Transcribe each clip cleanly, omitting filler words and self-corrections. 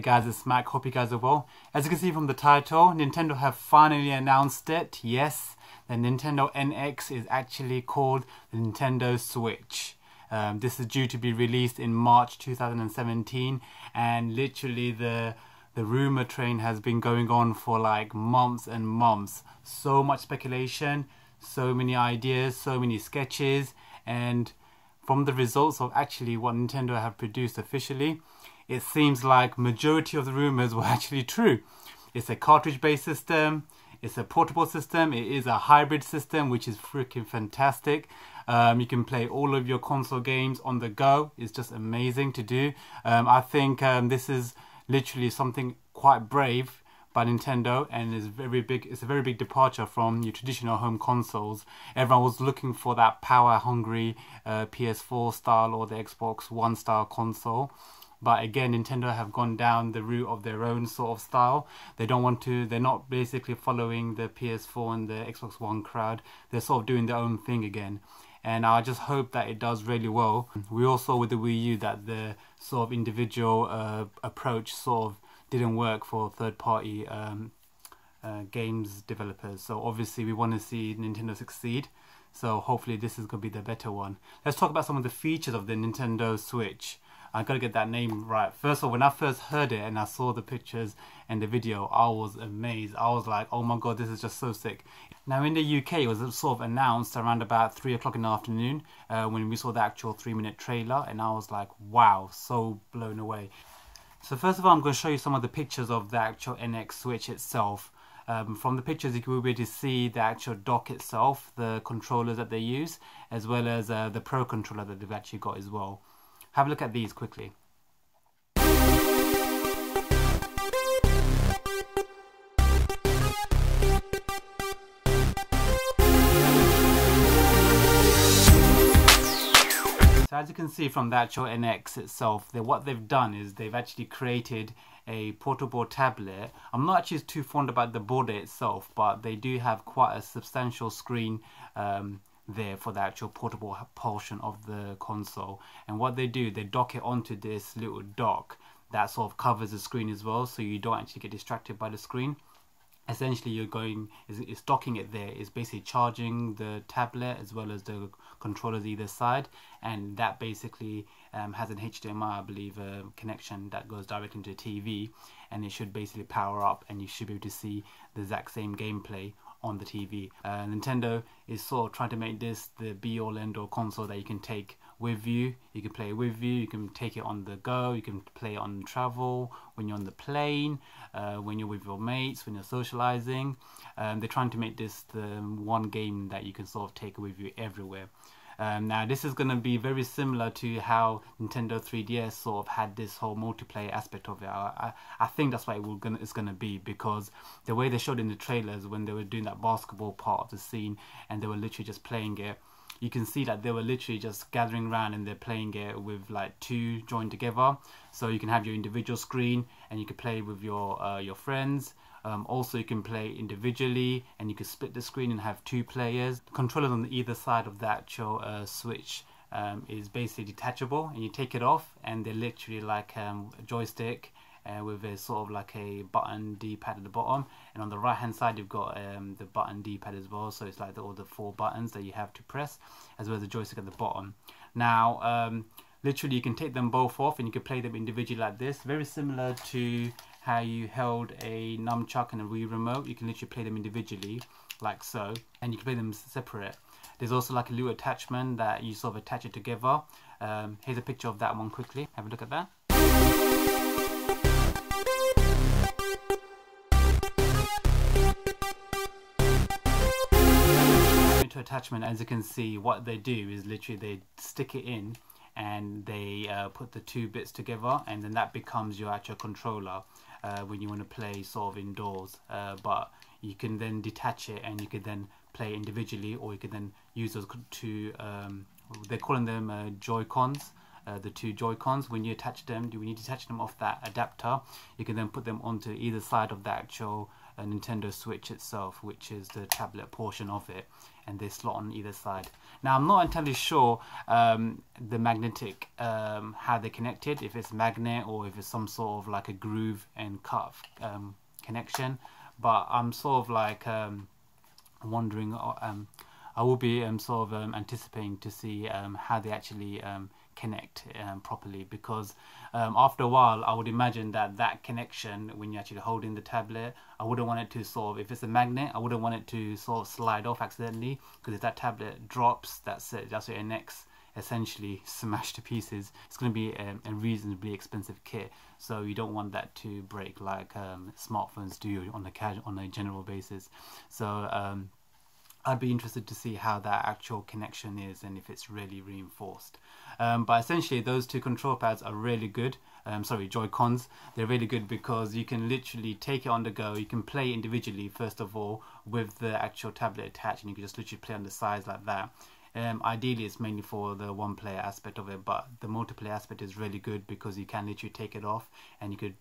guys, it's Mac. Hope you guys are well. As you can see from the title, Nintendo have finally announced it. Yes, the Nintendo NX is actually called the Nintendo Switch. This is due to be released in March 2017, and literally the rumor train has been going on for like months and months. So much speculation, so many ideas, so many sketches, and from the results of actually what Nintendo have produced officially, it seems like majority of the rumors were actually true. It's a cartridge-based system, it's a portable system, it is a hybrid system, which is freaking fantastic. You can play all of your console games on the go. It's just amazing to do. I think this is literally something quite brave by Nintendo, and is very big. It's a very big departure from your traditional home consoles. Everyone was looking for that power-hungry PS4 style or the Xbox One style console. But again, Nintendo have gone down the route of their own sort of style. They don't want to, they're not basically following the PS4 and the Xbox One crowd. They're sort of doing their own thing again. And I just hope that it does really well. We all saw with the Wii U that the sort of individual approach sort of didn't work for third-party games developers. So obviously we want to see Nintendo succeed. So hopefully this is going to be the better one. Let's talk about some of the features of the Nintendo Switch. I gotta get that name right. First of all, when I first heard it and I saw the pictures and the video, I was amazed. I was like, oh my god, this is just so sick. Now in the UK, it was sort of announced around about 3 o'clock in the afternoon when we saw the actual 3-minute trailer, and I was like, wow, so blown away. So first of all, I'm going to show you some of the pictures of the actual NX Switch itself. From the pictures, you can be able to see the actual dock itself, the controllers that they use, as well as the Pro controller that they've actually got as well. Have a look at these quickly. So as you can see from the actual NX itself, what they've done is they've actually created a portable tablet. I'm not actually too fond about the board itself, but they do have quite a substantial screen there for the actual portable portion of the console. And what they do, they dock it onto this little dock that sort of covers the screen as well, so you don't actually get distracted by the screen. Essentially it's docking it there, is basically charging the tablet as well as the controllers either side, and that basically has an HDMI, I believe, connection that goes directly into the TV, and it should basically power up and you should be able to see the exact same gameplay on the TV. Nintendo is sort of trying to make this the be-all end-all console that you can take with you. You can play it with you, you can take it on the go, you can play it on travel, when you're on the plane, when you're with your mates, when you're socializing. They're trying to make this the one game that you can sort of take with you everywhere. Now this is going to be very similar to how Nintendo 3DS sort of had this whole multiplayer aspect of it. I think that's what it's going to be, because the way they showed in the trailers when they were doing that basketball part of the scene and they were literally just playing it, you can see that they were literally just gathering around and they're playing it with like 2 joined together. So you can have your individual screen and you can play with your friends. Also, you can play individually, and you can split the screen and have 2 players. The controllers on either side of the actual Switch is basically detachable, and you take it off and they're literally like a joystick with a sort of like a button D-pad at the bottom, and on the right hand side you've got the button D-pad as well, so it's like all the 4 buttons that you have to press, as well as the joystick at the bottom. Now literally you can take them both off and you can play them individually like this, very similar to how you held a nunchuck and a Wii remote. You can literally play them individually like so, and you can play them separate. There's also like a little attachment that you sort of attach it together. Here's a picture of that one quickly, have a look at that. Into attachment, as you can see, what they do is literally they stick it in and they put the 2 bits together, and then that becomes your actual controller when you want to play sort of indoors. But you can then detach it and you can then play individually, or you can then use those 2 they're calling them JoyCons, the 2 JoyCons. When you attach them, when you detach them off that adapter, you can then put them onto either side of the actual Nintendo Switch itself, which is the tablet portion of it, and they slot on either side. Now I'm not entirely sure the magnetic how they connected, if it's magnet or if it's some sort of like a groove and cuff connection, but I'm sort of like wondering, I will be sort of anticipating to see how they actually connect properly, because after a while I would imagine that connection, when you're actually holding the tablet, I wouldn't want it to sort of, if it's a magnet, I wouldn't want it to sort of slide off accidentally, because if that tablet drops, that's it, that's your next essentially smashed to pieces. It's going to be a reasonably expensive kit, so you don't want that to break like smartphones do on a general basis. So I'd be interested to see how that actual connection is and if it's really reinforced. But essentially those two control pads are really good. Sorry, JoyCons. They're really good because you can literally take it on the go. You can play individually first of all with the actual tablet attached, and you can just literally play on the sides like that. Ideally it's mainly for the one player aspect of it, but the multiplayer aspect is really good because you can literally take it off and you could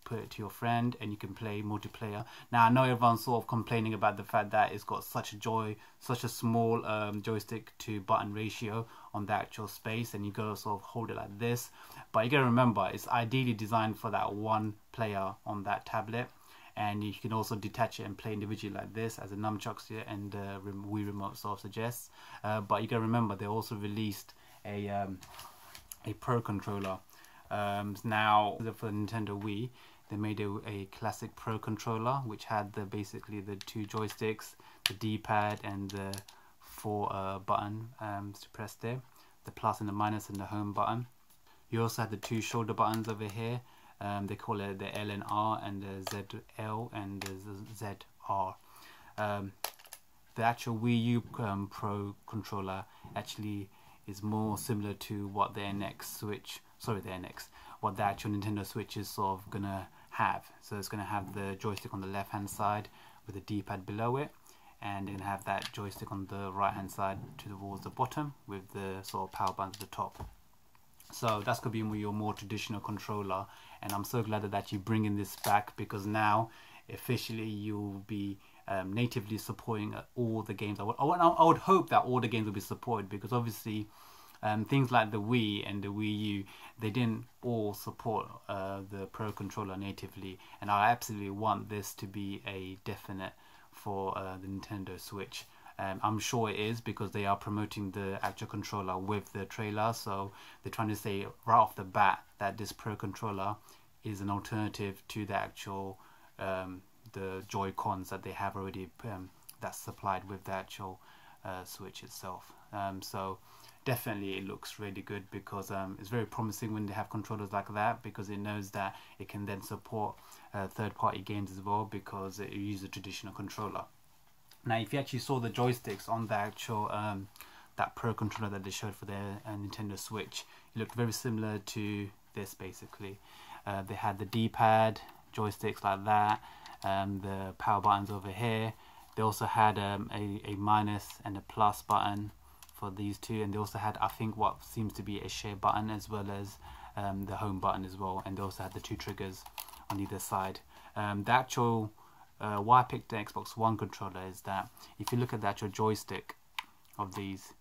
put it to your friend and you can play multiplayer. Now I know everyone's sort of complaining about the fact that it's got such a small joystick to button ratio on the actual space, and you gotta sort of hold it like this, but you gotta remember it's ideally designed for that one player on that tablet, and you can also detach it and play individually like this, as the nunchucks here and Wii remote sort of suggests. But you gotta remember they also released a Pro controller. Now for the Nintendo Wii, they made a classic Pro controller which had basically the two joysticks, the D-pad and the 4 button to press there, the plus and the minus and the home button. You also had the 2 shoulder buttons over here. They call it the L and R, and the ZL and the ZR. The actual Wii U Pro controller actually is more similar to what the what the actual Nintendo Switch is sort of gonna have. So it's gonna have the joystick on the left hand side with the D-pad below it, and then have that joystick on the right hand side towards the bottom with the sort of power buttons at the top. So that's gonna be your more traditional controller, and I'm so glad that you're bringing this back, because now officially you'll be natively supporting all the games. I would hope that all the games will be supported, because obviously things like the Wii and the Wii U, they didn't all support the Pro controller natively, and I absolutely want this to be a definite for the Nintendo Switch. I'm sure it is, because they are promoting the actual controller with the trailer, so they're trying to say right off the bat that this Pro controller is an alternative to the actual the JoyCons that they have already that's supplied with the actual Switch itself. So definitely it looks really good, because it's very promising when they have controllers like that, because it knows that it can then support third-party games as well, because it uses a traditional controller. Now if you actually saw the joysticks on the actual that Pro controller that they showed for their Nintendo Switch, it looked very similar to this basically. They had the D-pad joysticks like that, the power buttons over here. They also had a minus and a plus button for these two, and they also had, I think, what seems to be a share button, as well as the home button as well, and they also had the 2 triggers on either side. The actual why I picked the Xbox One controller is that if you look at the actual joystick of these,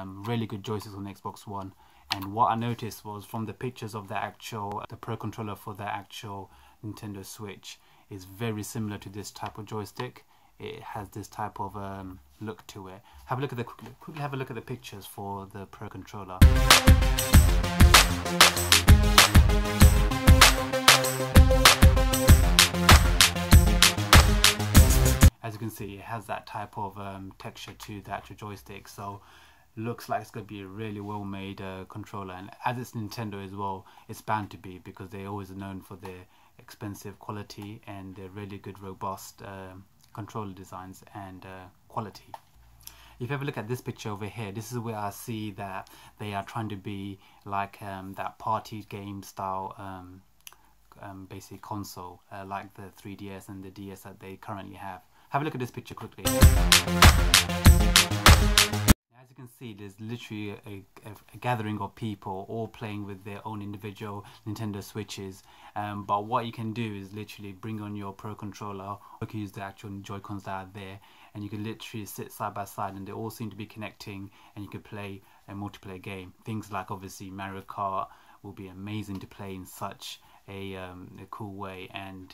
really good joysticks on the Xbox One, and what I noticed was from the pictures of the Pro controller for the actual Nintendo Switch is very similar to this type of joystick. It has this type of look to it. Have a look at quickly have a look at the pictures for the Pro controller. As you can see, it has that type of texture to the actual joystick, so looks like it's going to be a really well made controller, and as it's Nintendo as well, it's bound to be, because they always are known for their expensive quality and their really good robust controller designs and quality. If you have a look at this picture over here, this is where I see that they are trying to be like that party game style basic console, like the 3DS and the DS that they currently have. Have a look at this picture quickly. As you can see, there's literally a gathering of people all playing with their own individual Nintendo Switches. But what you can do is literally bring on your Pro Controller, or you can use the actual JoyCons that are there, and you can literally sit side by side, and they all seem to be connecting, and you can play a multiplayer game. Things like obviously Mario Kart will be amazing to play in such a cool way, and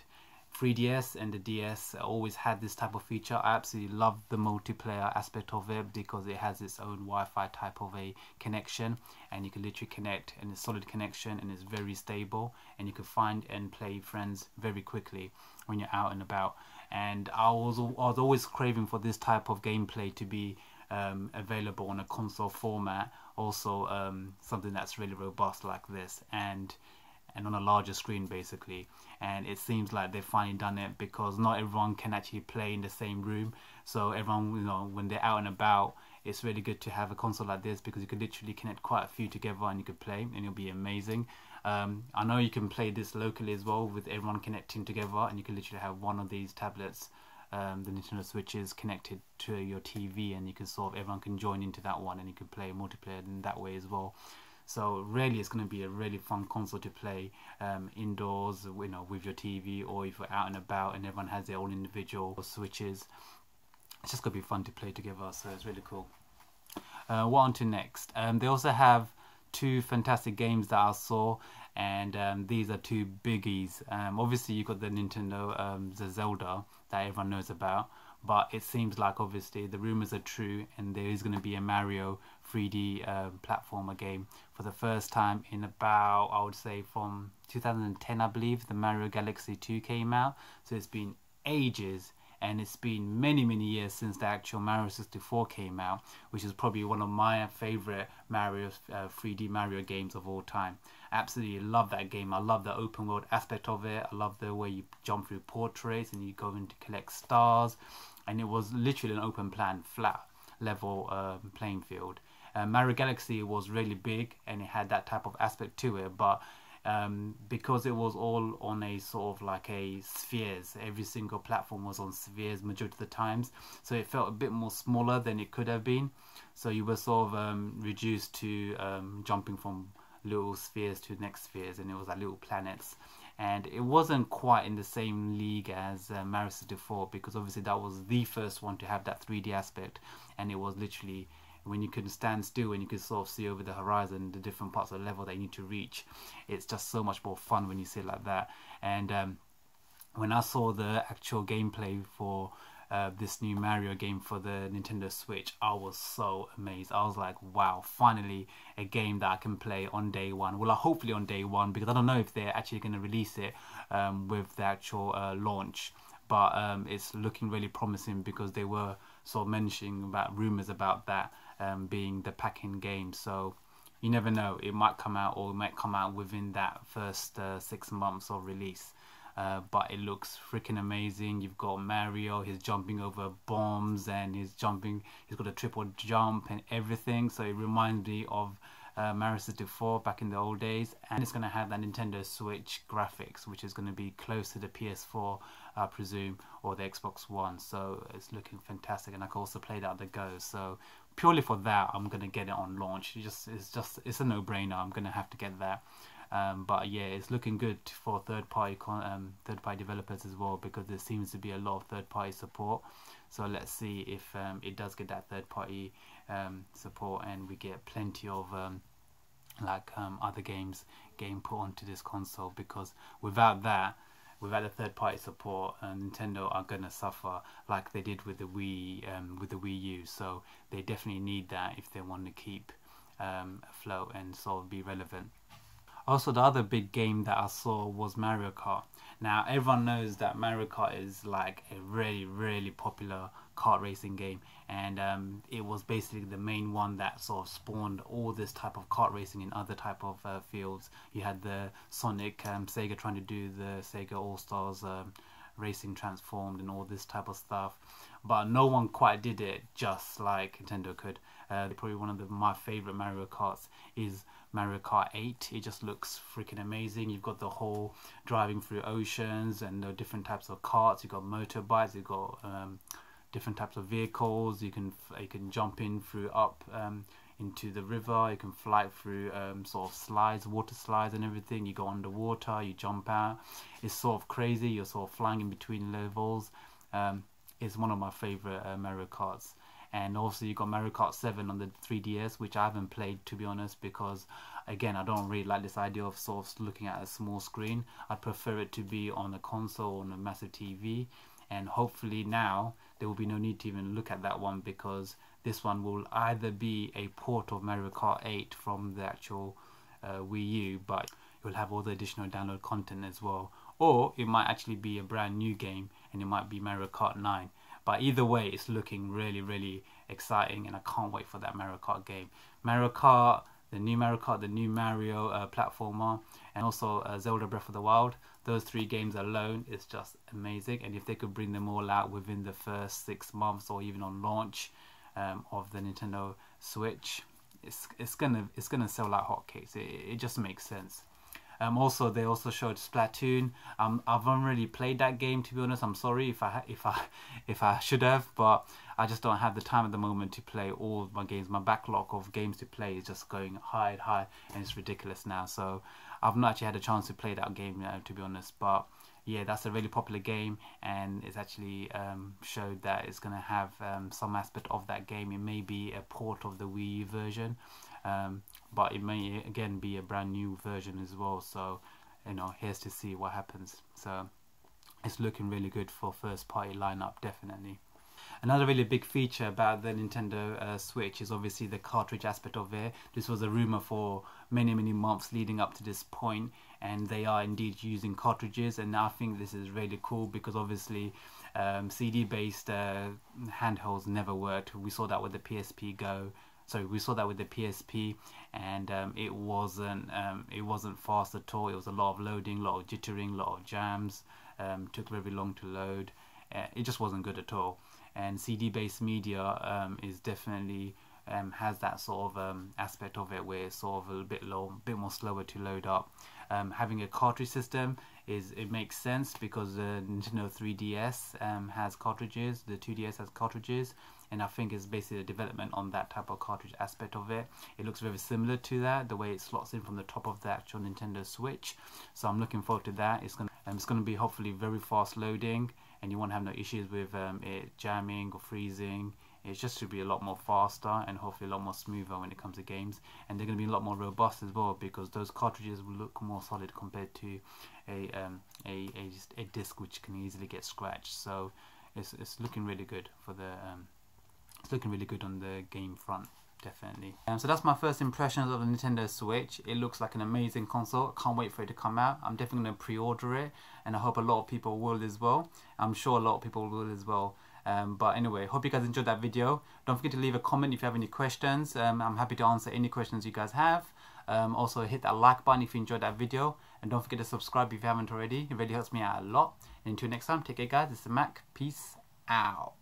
3DS and the DS always had this type of feature. I absolutely love the multiplayer aspect of it because it has its own Wi-Fi type of a connection, and you can literally connect, and it's solid connection, and it's very stable, and you can find and play friends very quickly when you're out and about. And I was always craving for this type of gameplay to be available on a console format, also something that's really robust like this, and on a larger screen basically. And it seems like they've finally done it, because not everyone can actually play in the same room. So everyone, you know, when they're out and about, it's really good to have a console like this, because you could literally connect quite a few together and you could play, and it'll be amazing. I know you can play this locally as well, with everyone connecting together, and you can literally have one of these tablets, the Nintendo Switches, connected to your TV, and you can everyone can join into that one, and you can play multiplayer in that way as well. So really, it's going to be a really fun console to play indoors, you know, with your TV, or if you're out and about and everyone has their own individual Switches. It's just going to be fun to play together, so it's really cool. What on to next? They also have two fantastic games that I saw, and these are two biggies. Obviously, you've got the Nintendo, the Zelda that everyone knows about, but it seems like obviously the rumors are true, and there is going to be a Mario 3D platformer game for the first time in about, I would say, from 2010, I believe, the Mario Galaxy 2 came out. So it's been ages, and it's been many years since the actual Mario 64 came out, which is probably one of my favorite Mario 3D Mario games of all time. Absolutely love that game. I love the open world aspect of it. I love the way you jump through portraits and you go in to collect stars, and it was literally an open plan, flat level playing field. Mario Galaxy was really big, and it had that type of aspect to it, but because it was all on a sort of like a spheres, every single platform was on spheres majority of the times, so it felt a bit more smaller than it could have been. So you were sort of reduced to jumping from little spheres to next spheres, and it was like little planets, and it wasn't quite in the same league as Mario 64, because obviously that was the first one to have that 3D aspect, and it was literally when you can stand still and you can sort of see over the horizon the different parts of the level that you need to reach. It's just so much more fun when you see it like that. And when I saw the actual gameplay for this new Mario game for the Nintendo Switch, I was so amazed. I was like, wow, finally a game that I can play on day one. Well, hopefully on day one, because I don't know if they're actually going to release it with the actual launch. But it's looking really promising, because they were sort of mentioning about rumors about that being the pack-in game. So you never know, it might come out, or it might come out within that first 6 months of release. But it looks freaking amazing. You've got Mario, he's jumping over bombs, and he's got a triple jump and everything. So it reminds me of Mario 64 back in the old days, and it's going to have that Nintendo Switch graphics, which is going to be close to the PS4, I presume, or the Xbox One. So it's looking fantastic, and I can also play that on the go. So purely for that, I'm going to get it on launch. It's a no-brainer. I'm going to have to get that. But yeah, it's looking good for third-party developers as well, because there seems to be a lot of third-party support. So let's see if it does get that third-party support, and we get plenty of other games getting put onto this console, because without the third-party support, Nintendo are gonna suffer like they did with the Wii U. So they definitely need that if they want to keep afloat and sort of be relevant. Also, the other big game that I saw was Mario Kart. Now, everyone knows that Mario Kart is like a really popular kart racing game, and it was basically the main one that sort of spawned all this type of kart racing in other type of fields. You had the Sonic, Sega trying to do the Sega All-Stars Racing Transformed and all this type of stuff, but no one quite did it just like Nintendo could. Probably one of my favorite Mario Karts is Mario Kart 8. It just looks freaking amazing. You've got the whole driving through oceans and the different types of karts. You've got motorbikes, you've got different types of vehicles. You can jump in through up into the river. You can fly through sort of slides, water slides and everything. You go underwater, you jump out. It's sort of crazy. You're sort of flying in between levels. It's one of my favorite Mario Karts. And also you got Mario Kart 7 on the 3DS, which I haven't played, to be honest, because again, I don't really like this idea of sort of looking at a small screen. I'd prefer it to be on a console, on a massive TV, and hopefully now there will be no need to even look at that one, because this one will either be a port of Mario Kart 8 from the actual Wii U, but you'll have all the additional download content as well, or it might actually be a brand new game and it might be Mario Kart 9. But either way, it's looking really, really exciting, and I can't wait for that Mario Kart game. Mario Kart, the new Mario platformer, and also Zelda Breath of the Wild. Those 3 games alone is just amazing, and if they could bring them all out within the first 6 months or even on launch of the Nintendo Switch, it's gonna sell like hotcakes. It just makes sense. Also, they also showed Splatoon. I've not really played that game, to be honest. I'm sorry if I should have, but I just don't have the time at the moment to play all of my games. My backlog of games to play is just going high, and it's ridiculous now. So I've not actually had a chance to play that game, to be honest. But yeah, that's a really popular game, and it's actually showed that it's going to have some aspect of that game. It may be a port of the Wii U version. But it may again be a brand new version as well, so here's to see what happens. So it's looking really good for first party lineup, definitely. Another really big feature about the Nintendo Switch is obviously the cartridge aspect of it. This was a rumor for many months leading up to this point, and they are indeed using cartridges, and I think this is really cool, because obviously CD based handhelds never worked. We saw that with the PSP Go. So we saw that with the PSP, and it wasn't fast at all. It was a lot of loading, a lot of jittering, a lot of jams. Took very long to load. It just wasn't good at all. And CD-based media is definitely has that sort of aspect of it, where it's sort of a bit more slower to load up. Having a cartridge system it makes sense, because the Nintendo 3DS has cartridges, the 2DS has cartridges, and I think it's basically a development on that type of cartridge aspect of it. It looks very similar to that, the way it slots in from the top of the actual Nintendo Switch. So I'm looking forward to that. It's gonna be hopefully very fast loading, and you won't have no issues with it jamming or freezing. It's just to be a lot more faster and hopefully a lot more smoother when it comes to games, and they're going to be a lot more robust as well, because those cartridges will look more solid compared to a disc which can easily get scratched. So it's looking really good for the it's looking really good on the game front, definitely. So that's my first impressions of the Nintendo Switch. It looks like an amazing console. I can't wait for it to come out. I'm definitely going to pre-order it, and I hope a lot of people will as well. I'm sure a lot of people will as well. But anyway, hope you guys enjoyed that video. Don't forget to leave a comment if you have any questions. I'm happy to answer any questions you guys have. Also hit that like button if you enjoyed that video, and don't forget to subscribe if you haven't already. It really helps me out a lot. And until next time, take care guys. This is Mac. Peace out.